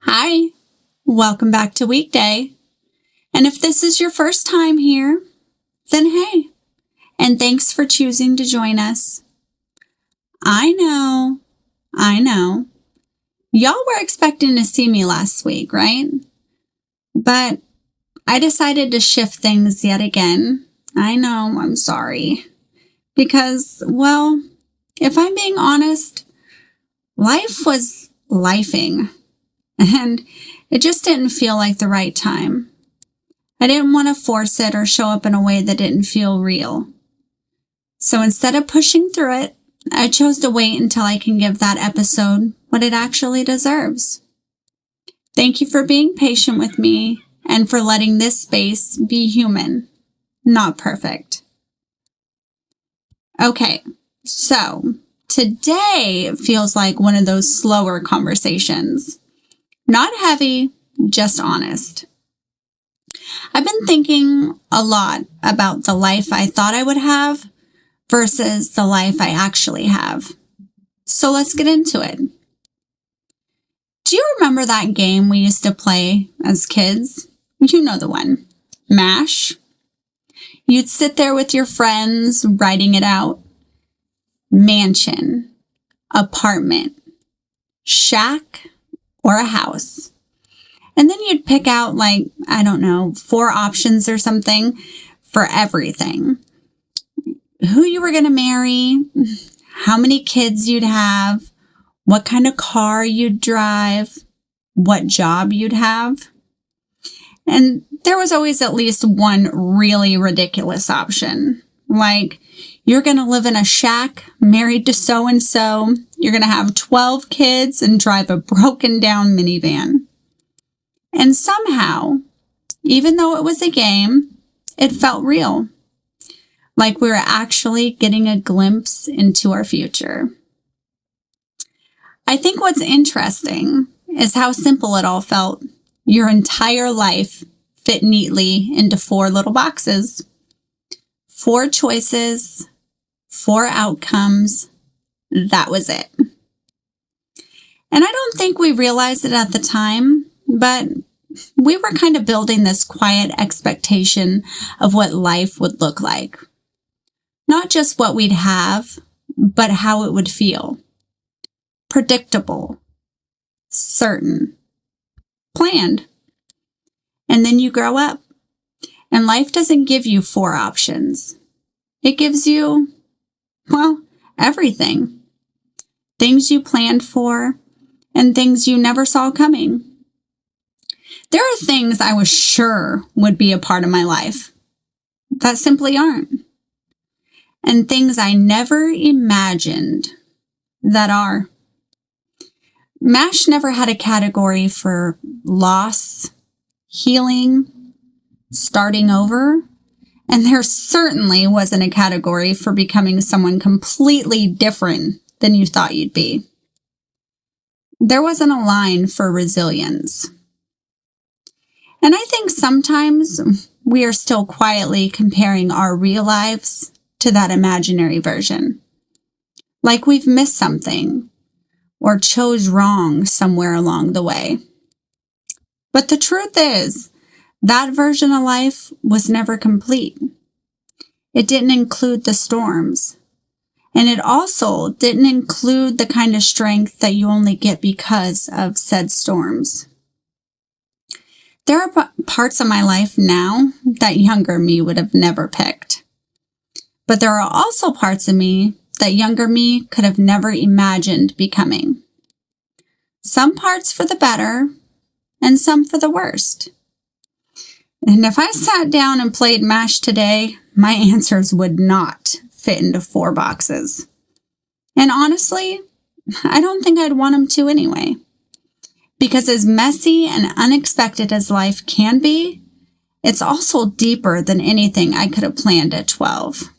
Hi, welcome back to Weekday. And if this is your first time here, then hey, and thanks for choosing to join us. I know. Y'all were expecting to see me last week, right? But I decided to shift things yet again. I know, I'm sorry. Because, well, if I'm being honest, life was lifing. And it just didn't feel like the right time. I didn't want to force it or show up in a way that didn't feel real. So instead of pushing through it, I chose to wait until I can give that episode what it actually deserves. Thank you for being patient with me and for letting this space be human, not perfect. Okay, so today feels like one of those slower conversations. Not heavy, just honest. I've been thinking a lot about the life I thought I would have versus the life I actually have. So let's get into it. Do you remember that game we used to play as kids? You know the one. MASH. You'd sit there with your friends, writing it out. Mansion, apartment, shack, or a house. And then you'd pick out 4 options or something for everything. Who you were going to marry, how many kids you'd have, what kind of car you'd drive, what job you'd have. And there was always at least one really ridiculous option. Like, you're going to live in a shack, married to so-and-so. You're going to have 12 kids and drive a broken down minivan. And somehow, even though it was a game, it felt real. Like we were actually getting a glimpse into our future. I think what's interesting is how simple it all felt. Your entire life fit neatly into 4 little boxes. 4 choices, 4 outcomes. That was it. And I don't think we realized it at the time, but we were kind of building this quiet expectation of what life would look like. Not just what we'd have, but how it would feel. Predictable, certain, planned. And then you grow up. And life doesn't give you 4 options. It gives you, everything. Things you planned for and things you never saw coming. There are things I was sure would be a part of my life that simply aren't. And things I never imagined that are. MASH never had a category for loss, healing, starting over, and there certainly wasn't a category for becoming someone completely different than you thought you'd be. There wasn't a line for resilience. And I think sometimes we are still quietly comparing our real lives to that imaginary version. Like we've missed something or chose wrong somewhere along the way. But the truth is, that version of life was never complete. It didn't include the storms. And it also didn't include the kind of strength that you only get because of said storms. There are parts of my life now that younger me would have never picked. But there are also parts of me that younger me could have never imagined becoming. Some parts for the better and some for the worst. And if I sat down and played MASH today, my answers would not fit into 4 boxes. And honestly, I don't think I'd want them to anyway. Because as messy and unexpected as life can be, it's also deeper than anything I could have planned at 12.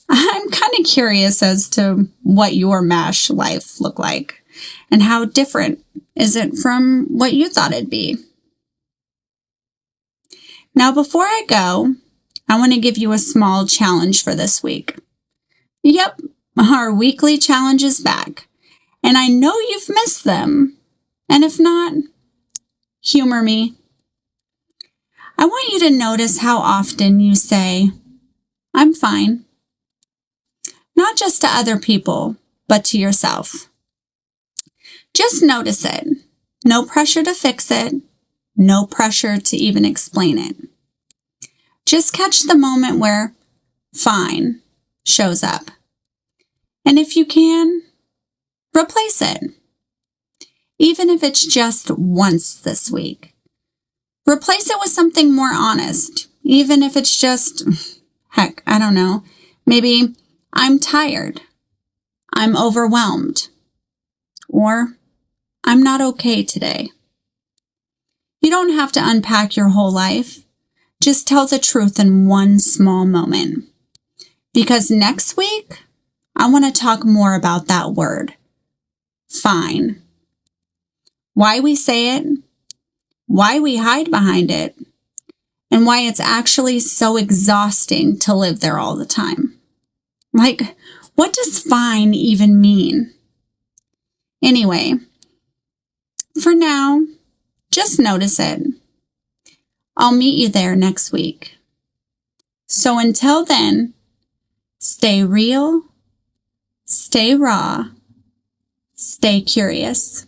I'm kind of curious as to what your MASH life looked like and how different is it from what you thought it'd be. Now, before I go, I want to give you a small challenge for this week. Yep, our weekly challenge is back. And I know you've missed them, And if not, humor me. I want you to notice how often you say, I'm fine. Not just to other people, but to yourself. Just notice it. No pressure to fix it. No pressure to even explain it. Just catch the moment where fine shows up. And if you can, replace it. Even if it's just once this week. Replace it with something more honest. Even if it's just, heck, I don't know. Maybe I'm tired. I'm overwhelmed. Or I'm not okay today. You don't have to unpack your whole life. Just tell the truth in one small moment. Because next week, I want to talk more about that word, fine. Why we say it, why we hide behind it, and why it's actually so exhausting to live there all the time. Like, what does fine even mean? Anyway, for now, just notice it. I'll meet you there next week. So until then, stay real, stay raw, stay curious.